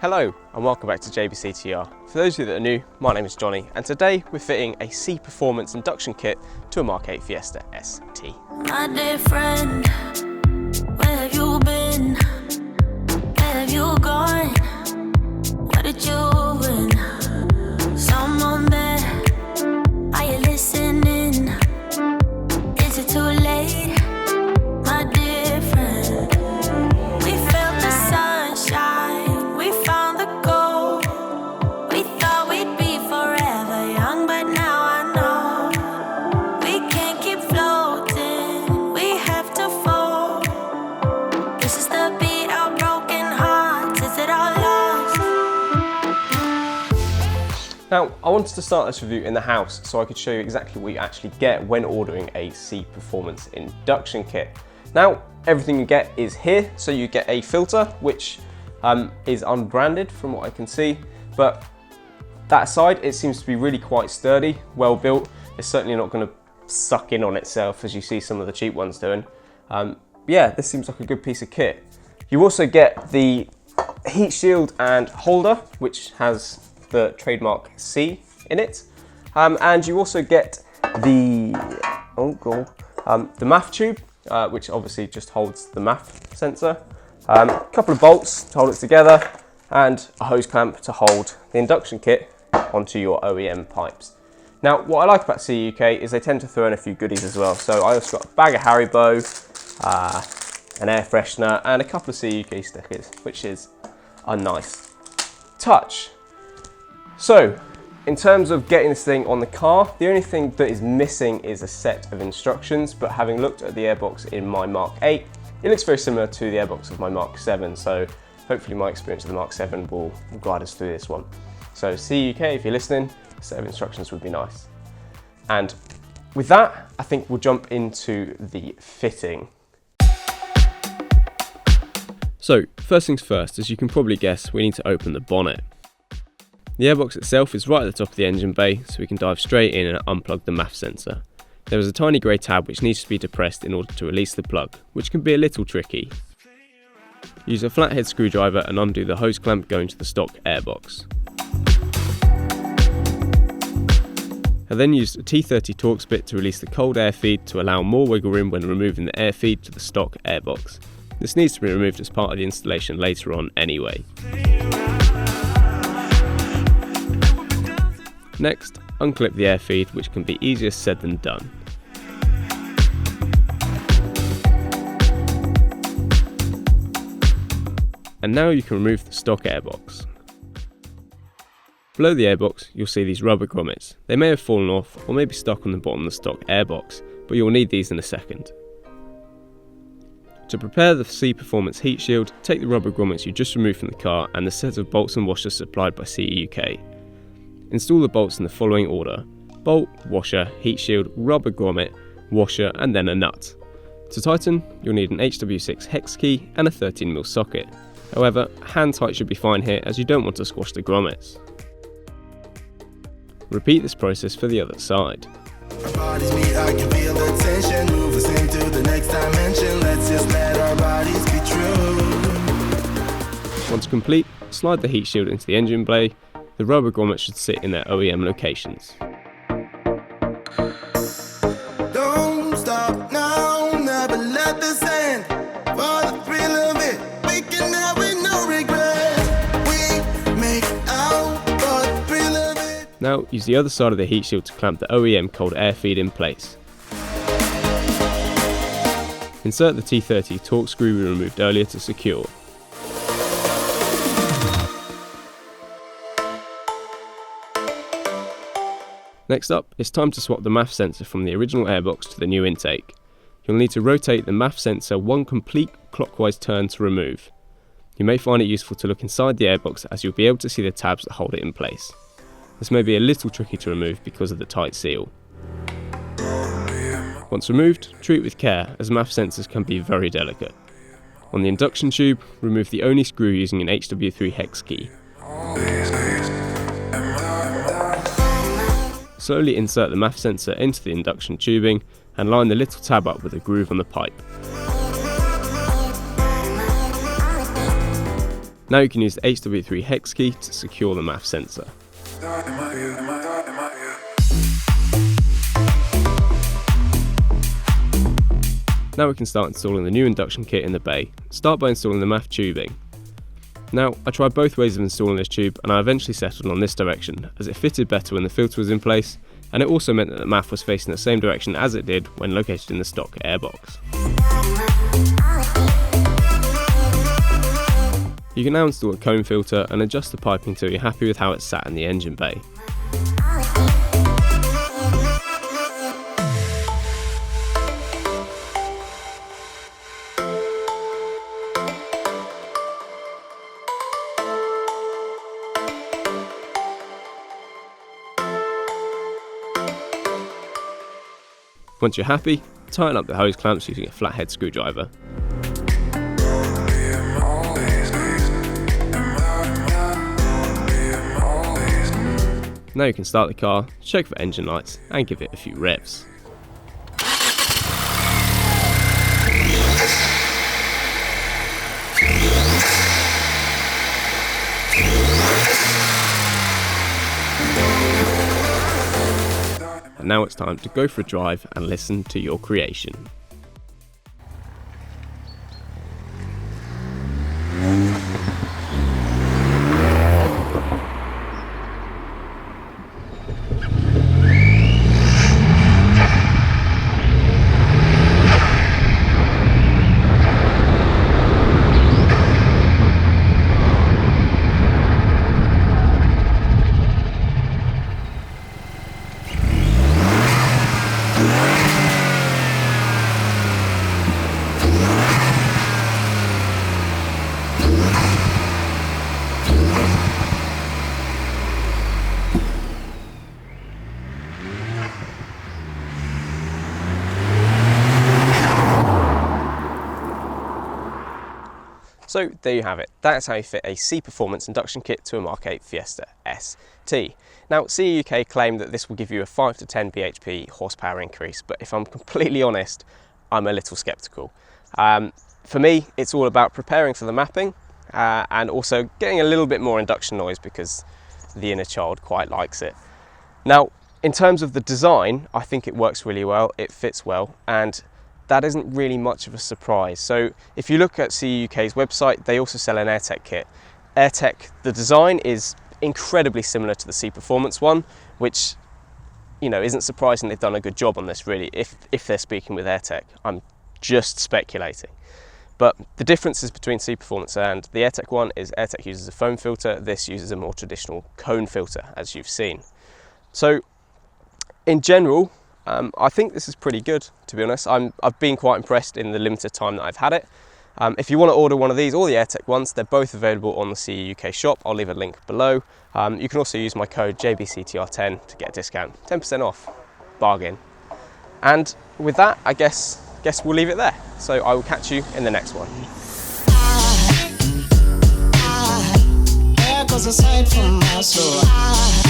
Hello and welcome back to JBCTR. For those of you that are new, my name is Johnny and today we're fitting a C Performance induction kit to a MK8 Fiesta ST. My dear friend, where have you been? Where have you gone? What did you win? Someone there, are you listening? Is it too late? My dear friend, we felt the sunshine, we found the gold. We thought we'd be forever young, but now I know we can't keep floating, we have to fall. This is the beat of broken hearts, is it all lost? Now, I wanted to start this review in the house so I could show you exactly what you actually get when ordering a C Performance induction kit. Now, everything you get is here, so you get a filter, which is unbranded from what I can see, but that aside, it seems to be really quite sturdy, well built. It's certainly not going to suck in on itself as you see some of the cheap ones doing. Yeah, this seems like a good piece of kit. You also get the heat shield and holder, which has the trademark C in it, and you also get the MAF tube, which obviously just holds the MAF sensor, a couple of bolts to hold it together, and a hose clamp to hold the induction kit onto your OEM pipes. Now, what I like about CEUK is they tend to throw in a few goodies as well. So I also got a bag of Haribo, an air freshener, and a couple of CEUK stickers, which is a nice touch. So, in terms of getting this thing on the car, the only thing that is missing is a set of instructions, but having looked at the airbox in my MK8, it looks very similar to the airbox of my MK7, so hopefully my experience of the MK7 will guide us through this one. So CEUK, if you're listening, a set of instructions would be nice. And with that, I think we'll jump into the fitting. So, first things first, as you can probably guess, we need to open the bonnet. The airbox itself is right at the top of the engine bay, so we can dive straight in and unplug the MAF sensor. There is a tiny grey tab which needs to be depressed in order to release the plug, which can be a little tricky. Use a flathead screwdriver and undo the hose clamp going to the stock airbox. I then used a T30 Torx bit to release the cold air feed to allow more wiggle room when removing the air feed to the stock airbox. This needs to be removed as part of the installation later on anyway. Next, unclip the air feed, which can be easier said than done. And now you can remove the stock airbox. Below the airbox, you'll see these rubber grommets. They may have fallen off or may be stuck on the bottom of the stock airbox, but you'll need these in a second. To prepare the C Performance heat shield, take the rubber grommets you just removed from the car and the set of bolts and washers supplied by CEUK. Install the bolts in the following order: bolt, washer, heat shield, rubber grommet, washer, and then a nut. To tighten, you'll need an HW6 hex key and a 13mm socket. However, hand tight should be fine here as you don't want to squash the grommets. Repeat this process for the other side. Once complete, slide the heat shield into the engine bay. The rubber grommets should sit in their OEM locations. Don't stop now, never let this end. For the thrill of it, we can have it, no regret. We make out for the thrill of it. Now use the other side of the heat shield to clamp the OEM cold air feed in place. Insert the T30 Torx screw we removed earlier to secure. Next up, it's time to swap the MAF sensor from the original airbox to the new intake. You'll need to rotate the MAF sensor one complete clockwise turn to remove. You may find it useful to look inside the airbox as you'll be able to see the tabs that hold it in place. This may be a little tricky to remove because of the tight seal. Once removed, treat with care as MAF sensors can be very delicate. On the induction tube, remove the only screw using an HW3 hex key. Slowly insert the MAF sensor into the induction tubing and line the little tab up with a groove on the pipe. Now you can use the HW3 hex key to secure the MAF sensor. Now we can start installing the new induction kit in the bay. Start by installing the MAF tubing. Now, I tried both ways of installing this tube and I eventually settled on this direction as it fitted better when the filter was in place, and it also meant that the MAF was facing the same direction as it did when located in the stock airbox. You can now install a cone filter and adjust the piping until you're happy with how it's sat in the engine bay. Once you're happy, tighten up the hose clamps using a flathead screwdriver. Now you can start the car, check for engine lights and give it a few revs. And now it's time to go for a drive and listen to your creation. So there you have it. That's how you fit a C Performance induction kit to a Mark 8 Fiesta ST. Now, CEUK claim that this will give you a 5 to 10 bhp horsepower increase, but if I'm completely honest, I'm a little skeptical. For me, it's all about preparing for the mapping and also getting a little bit more induction noise because the inner child quite likes it. Now, in terms of the design, I think it works really well, it fits well, and that isn't really much of a surprise. So if you look at CEUK's website, they also sell an AirTech kit. AirTech, the design is incredibly similar to the C Performance one, which, you know, isn't surprising. They've done a good job on this, really, if they're speaking with AirTech. I'm just speculating. But the differences between C Performance and the AirTech one is AirTech uses a foam filter, this uses a more traditional cone filter, as you've seen. So in general, I think this is pretty good, to be honest. I've been quite impressed in the limited time that I've had it. If you want to order one of these or the AirTech ones, they're both available on the CEUK shop. I'll leave a link below. You can also use my code JBCTR10 to get a discount, 10% off, bargain. And with that, I guess we'll leave it there. So I will catch you in the next one. There goes a sight from my soul.